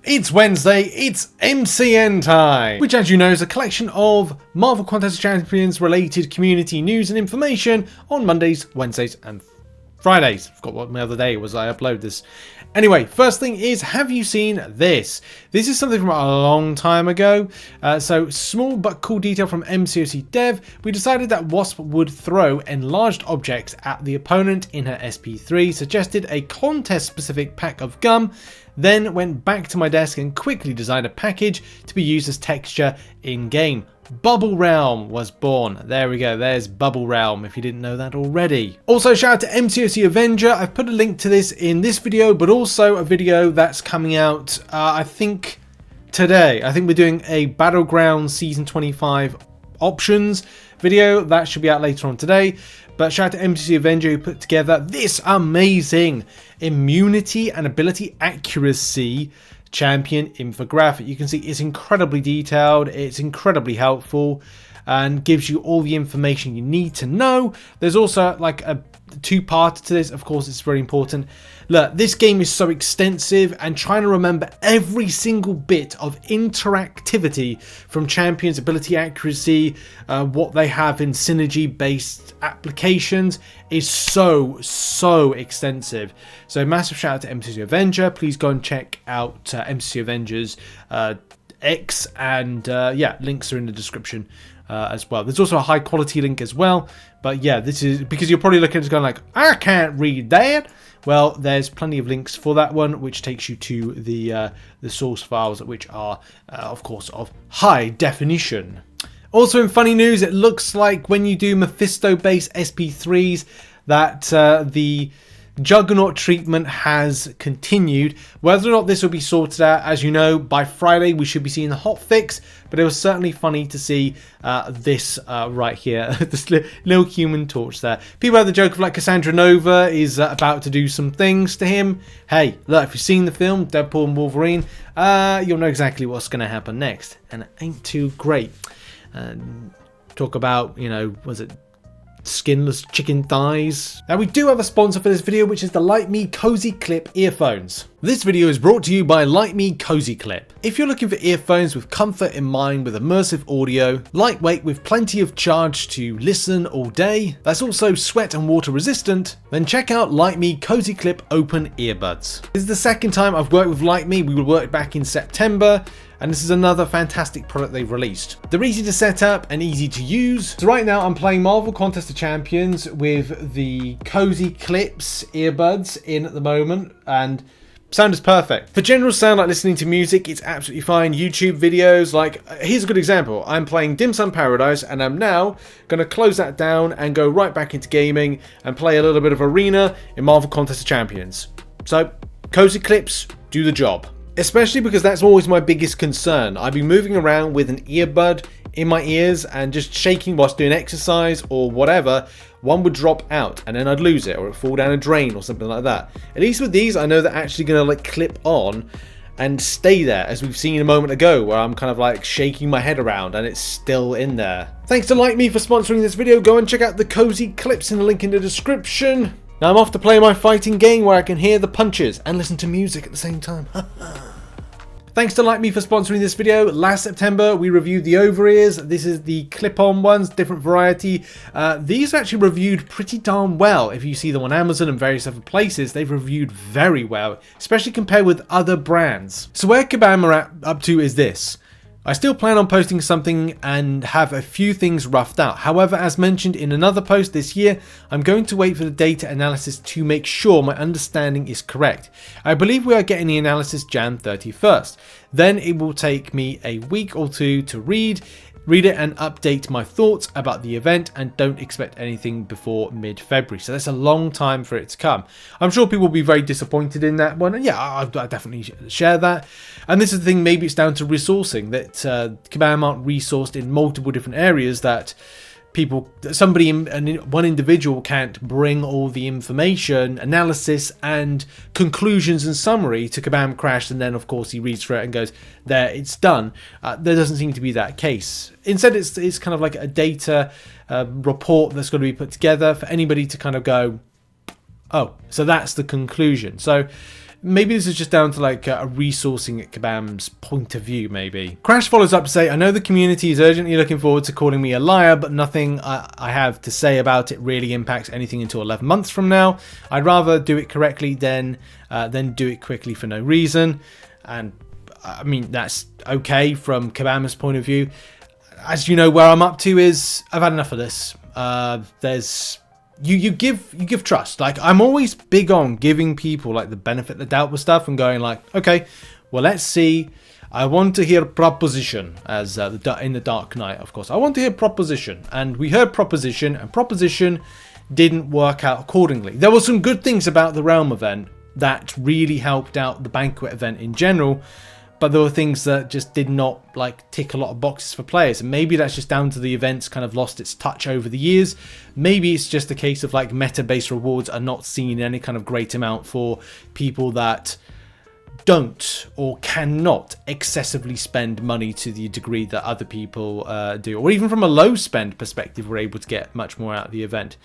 It's Wednesday, it's MCN time, which as you know is a collection of Marvel Contest of Champions related community news and information on Mondays, Wednesdays and Fridays. I forgot what my other day was I upload this. Anyway, first thing is, have you seen this? This is something from a long time ago. So small but cool detail from MCOC Dev. We decided that Wasp would throw enlarged objects at the opponent in her SP3, suggested a contest specific pack of gum, then went back to my desk and quickly designed a package to be used as texture in game. Bubblerealm was born. There we go, there's Bubblerealm if you didn't know that already. Also shout out to MCOC Avenger. I've put a link to this in this video, but also a video that's coming out I think today. I think we're doing a Battleground Season 25 options video. That should be out later on today. But shout out to MCOC Avenger who put together this amazing immunity and ability accuracy champion infographic. You can see it's incredibly detailed, it's incredibly helpful, and gives you all the information you need to know. There's also like a two-part to this, of course it's very important. Look, this game is so extensive, and trying to remember every single bit of interactivity from champions, ability accuracy, what they have in synergy based applications is so extensive. So massive shout out to MCOC Avenger. Please go and check out MCOC Avenger's X, and yeah, links are in the description as well. There's also a high quality link as well, but yeah, this is because you're probably looking at it going like, I can't read that. Well, there's plenty of links for that one, which takes you to the source files, which are of course of high definition. Also in funny news, it looks like when you do Mephisto based SP3s that the Juggernaut treatment has continued. Whether or not this will be sorted out, as you know, by Friday we should be seeing the hot fix, but it was certainly funny to see this right here, this little human torch there. People have the joke of like Cassandra Nova is about to do some things to him. Hey, look, if you've seen the film Deadpool and Wolverine, you'll know exactly what's going to happen next, and it ain't too great. Talk about, you know, was it skinless chicken thighs? Now we do have a sponsor for this video, which is the LightMe Cozy Clip earphones. This video is brought to you by LightMe Cozy Clip. If you're looking for earphones with comfort in mind, with immersive audio, lightweight with plenty of charge to listen all day, that's also sweat and water resistant, then check out LightMe Cozy Clip Open Earbuds. This is the second time I've worked with LightMe. We will work back in September, and this is another fantastic product they've released. They're easy to set up and easy to use. So right now I'm playing Marvel Contest of Champions with the Cozy Clips earbuds in at the moment, and sound is perfect. For general sound like listening to music, it's absolutely fine. YouTube videos, like here's a good example. I'm playing Dim Sum Paradise, and I'm now going to close that down and go right back into gaming and play a little bit of Arena in Marvel Contest of Champions. So Cozy Clips do the job. Especially because that's always my biggest concern. I've been moving around with an earbud in my ears and just shaking whilst doing exercise or whatever. One would drop out and then I'd lose it, or it'd fall down a drain or something like that. At least with these, I know they're actually going to like clip on and stay there, as we've seen a moment ago where I'm kind of like shaking my head around and it's still in there. Thanks to LightMe for sponsoring this video. Go and check out the Cozy Clips in the link in the description. Now I'm off to play my fighting game where I can hear the punches and listen to music at the same time. Thanks to LightMe for sponsoring this video. Last September we reviewed the over-ears. This is the clip-on ones, different variety. These are actually reviewed pretty darn well. If you see them on Amazon and various other places, they've reviewed very well, especially compared with other brands. So where Kabam are up to is this. I still plan on posting something and have a few things roughed out. However, as mentioned in another post this year, I'm going to wait for the data analysis to make sure my understanding is correct. I believe we are getting the analysis Jan 31st. Then it will take me a week or two to read it and update my thoughts about the event, and don't expect anything before mid-February. So that's a long time for it to come. I'm sure people will be very disappointed in that one, and yeah, I definitely share that. And this is the thing, maybe it's down to resourcing, that Kabam aren't resourced in multiple different areas, that one individual can't bring all the information, analysis and conclusions and summary to Kabam Crash, and then of course he reads through it and goes, there, it's done. There doesn't seem to be that case. Instead it's kind of like a data report that's going to be put together for anybody to kind of go, oh, so that's the conclusion. So Maybe this is just down to like a resourcing at Kabam's point of view, maybe. Crash follows up to say, I know the community is urgently looking forward to calling me a liar, but nothing I have to say about it really impacts anything until 11 months from now. I'd rather do it correctly than do it quickly for no reason. And I mean, that's okay from Kabam's point of view. As you know, where I'm up to is I've had enough of this. You give trust. Like, I'm always big on giving people like the benefit of the doubt with stuff and going like, okay, well, let's see. I want to hear proposition, as in the Dark Knight, of course. I want to hear proposition, and we heard proposition, and proposition didn't work out accordingly. There were some good things about the Realm event that really helped out the Banquet event in general, but there were things that just did not like tick a lot of boxes for players. And maybe that's just down to the events kind of lost its touch over the years. Maybe it's just a case of like meta-based rewards are not seen in any kind of great amount for people that don't or cannot excessively spend money to the degree that other people do. Or even from a low spend perspective, we're able to get much more out of the event.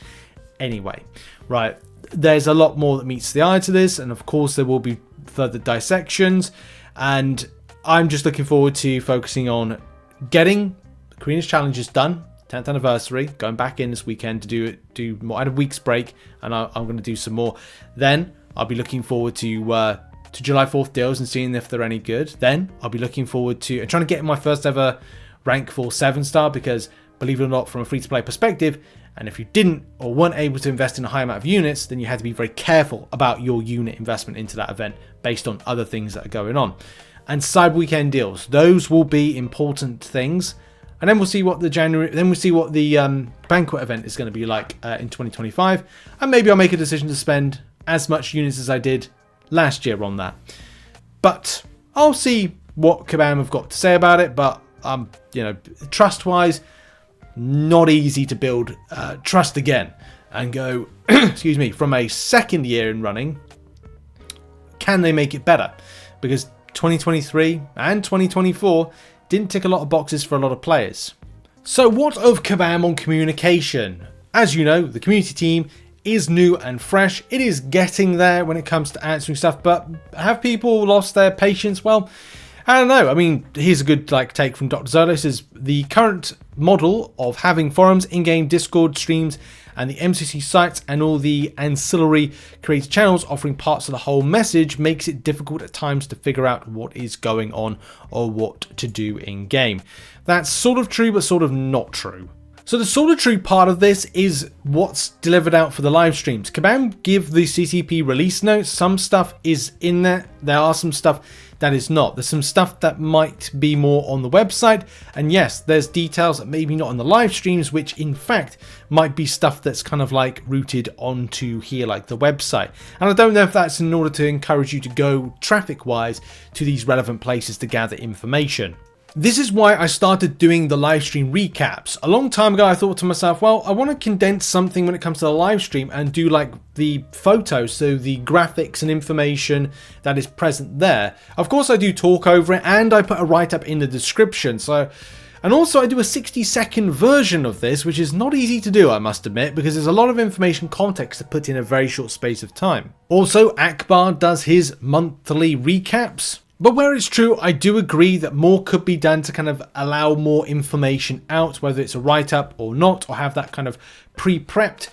Anyway, right, there's a lot more that meets the eye to this. And of course, there will be further dissections. And I'm just looking forward to focusing on getting the Queen's Challenges done, 10th anniversary, going back in this weekend to do more. I had a week's break, and I'm going to do some more. Then I'll be looking forward to July 4th deals and seeing if they're any good. Then I'll be looking forward to trying to get my first ever rank 4 7-star, because believe it or not, from a free-to-play perspective, and if you didn't or weren't able to invest in a high amount of units, then you had to be very careful about your unit investment into that event based on other things that are going on. And Cyber Weekend deals, those will be important things. And then we'll see what the Banquet event is going to be like in 2025. And maybe I'll make a decision to spend as much units as I did last year on that. But I'll see what Kabam have got to say about it. But you know, trust-wise, not easy to build trust again and go, excuse me, from a second year in running. Can they make it better? Because 2023 and 2024 didn't tick a lot of boxes for a lot of players. So what of Kabam on communication? As you know, the community team is new and fresh. It is getting there when it comes to answering stuff, but have people lost their patience? Well, I don't know. I mean, here's a good take from Dr. Zolos is the current model of having forums, in-game Discord streams, and the MCC sites and all the ancillary creator channels offering parts of the whole message makes it difficult at times to figure out what is going on or what to do in game. That's sort of true, but sort of not true. So the sort of true part of this is what's delivered out for the live streams. Kabam give the CCP release notes. Some stuff is in there. There are some stuff that is not. There's some stuff that might be more on the website. And yes, there's details that maybe not on the live streams, which in fact might be stuff that's kind of like rooted onto here, like the website. And I don't know if that's in order to encourage you to go traffic-wise to these relevant places to gather information. This is why I started doing the live stream recaps. A long time ago, I thought to myself, well, I want to condense something when it comes to the live stream and do like the photos, so the graphics and information that is present there. Of course, I do talk over it and I put a write-up in the description. And also I do a 60-second version of this, which is not easy to do, I must admit, because there's a lot of information context to put in a very short space of time. Also, Akbar does his monthly recaps. But where it's true, I do agree that more could be done to kind of allow more information out, whether it's a write-up or not, or have that kind of pre-prepped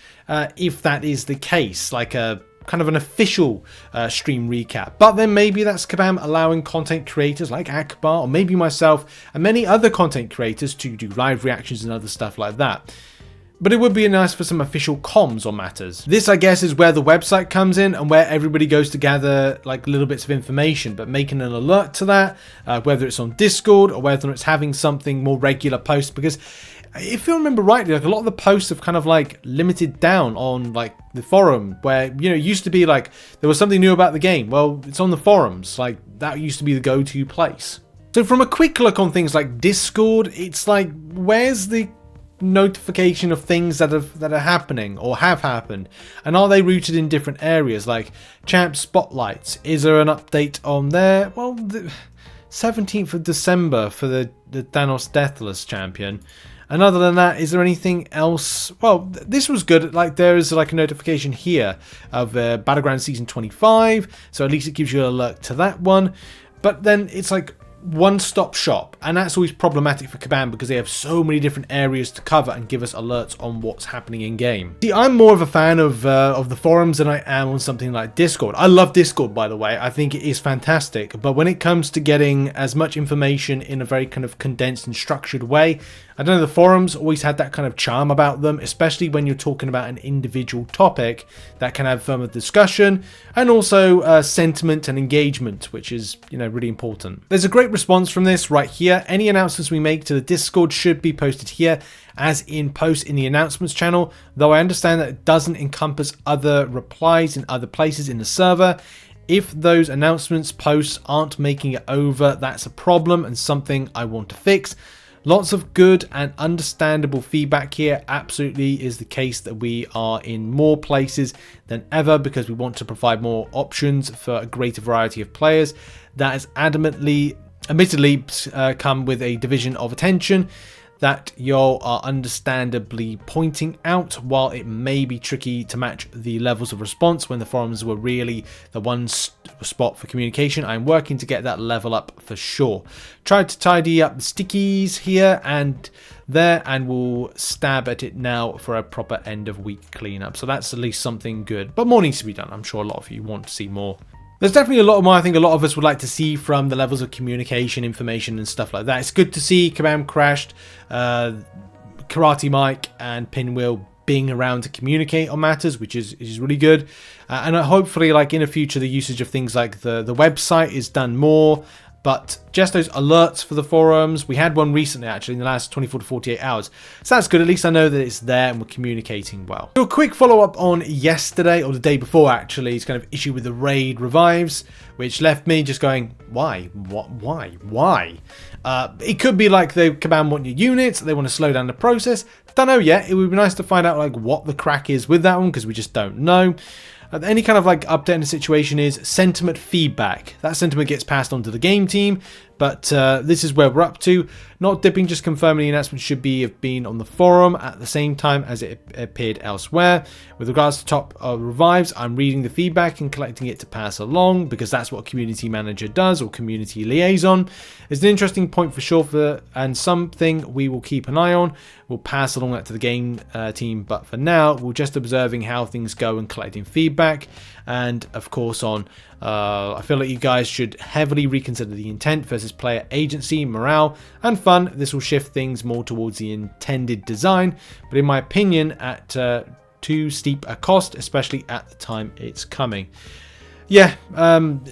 if that is the case, like a kind of an official stream recap. But then maybe that's Kabam allowing content creators like Akbar, or maybe myself, and many other content creators to do live reactions and other stuff like that. But it would be nice for some official comms on matters. This, I guess, is where the website comes in and where everybody goes to gather like little bits of information, but making an alert to that, whether it's on Discord or whether it's having something more regular posts, because if you remember rightly, like a lot of the posts have kind of like limited down on like the forum, where, you know, it used to be like there was something new about the game. Well, it's on the forums. Like that used to be the go-to place. So from a quick look on things like Discord, it's like, where's the notification of things that are happening or have happened, and are they rooted in different areas like champ spotlights? Is there an update on there? Well, the 17th of December for the Thanos Deathless champion, And other than that, is there anything else? Well, this was good. Like, there is like a notification here of Battleground Season 25. So at least it gives you an alert to that one. But then it's like one-stop shop, and that's always problematic for Kabam because they have so many different areas to cover and give us alerts on what's happening in game. See, I'm more of a fan of the forums than I am on something like Discord. I love Discord, by the way. I think it is fantastic, but when it comes to getting as much information in a very kind of condensed and structured way, I don't know, the forums always had that kind of charm about them, especially when you're talking about an individual topic that can have further discussion and also sentiment and engagement, which is, you know, really important. There's a great response from this right here. Any announcements we make to the Discord should be posted here as in post in the announcements channel, though I understand that it doesn't encompass other replies in other places in the server. If those announcements posts aren't making it over, that's a problem and something I want to fix. Lots of good and understandable feedback here. Absolutely is the case that we are in more places than ever because we want to provide more options for a greater variety of players. That has admittedly come with a division of attention that y'all are understandably pointing out, while it may be tricky to match the levels of response when the forums were really the one spot for communication. I'm working to get that level up for sure. Tried to tidy up the stickies here and there, and we'll stab at it now for a proper end of week cleanup. So that's at least something good, but more needs to be done. I'm sure a lot of you want to see more. There's definitely a lot more I think a lot of us would like to see from the levels of communication, information and stuff like that. It's good to see Kabam Crashed, Karate Mike and Pinwheel being around to communicate on matters, which is really good. And hopefully, like in the future, the usage of things like the website is done more. But just those alerts for the forums, we had one recently actually in the last 24 to 48 hours. So that's good, at least I know that it's there and we're communicating well. So a quick follow up on yesterday, or the day before actually, is kind of issue with the raid revives, which left me just going, why? What? Why? It could be like the Kabam want your units, they want to slow down the process. Don't know yet. It would be nice to find out like what the crack is with that one, because we just don't know. Any kind of like update in the situation is sentiment feedback. That sentiment gets passed on to the game team, but this is where we're up to. Not dipping, just confirming the announcement should have been on the forum at the same time as it appeared elsewhere. With regards to top revives, I'm reading the feedback and collecting it to pass along, because that's what a community manager does, or community liaison. It's an interesting point for sure, and something we will keep an eye on. We'll pass along that to the game team, but for now, we're just observing how things go and collecting feedback. And of course I feel like you guys should heavily reconsider the intent versus player agency, morale, and fun. This will shift things more towards the intended design, but in my opinion, at too steep a cost, especially at the time it's coming. Yeah, I'm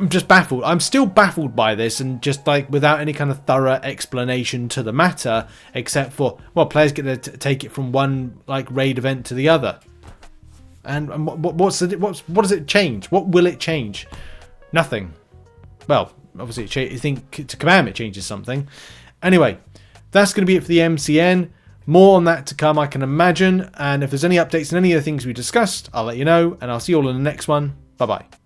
just baffled. I'm still baffled by this, and just like without any kind of thorough explanation to the matter, except for, well, players get to take it from one like raid event to the other. And what does it change? What will it change? Nothing. Well, obviously, you think to Kabam it changes something. Anyway, that's going to be it for the MCN. More on that to come, I can imagine. And if there's any updates on any of the things we discussed, I'll let you know. And I'll see you all in the next one. Bye-bye.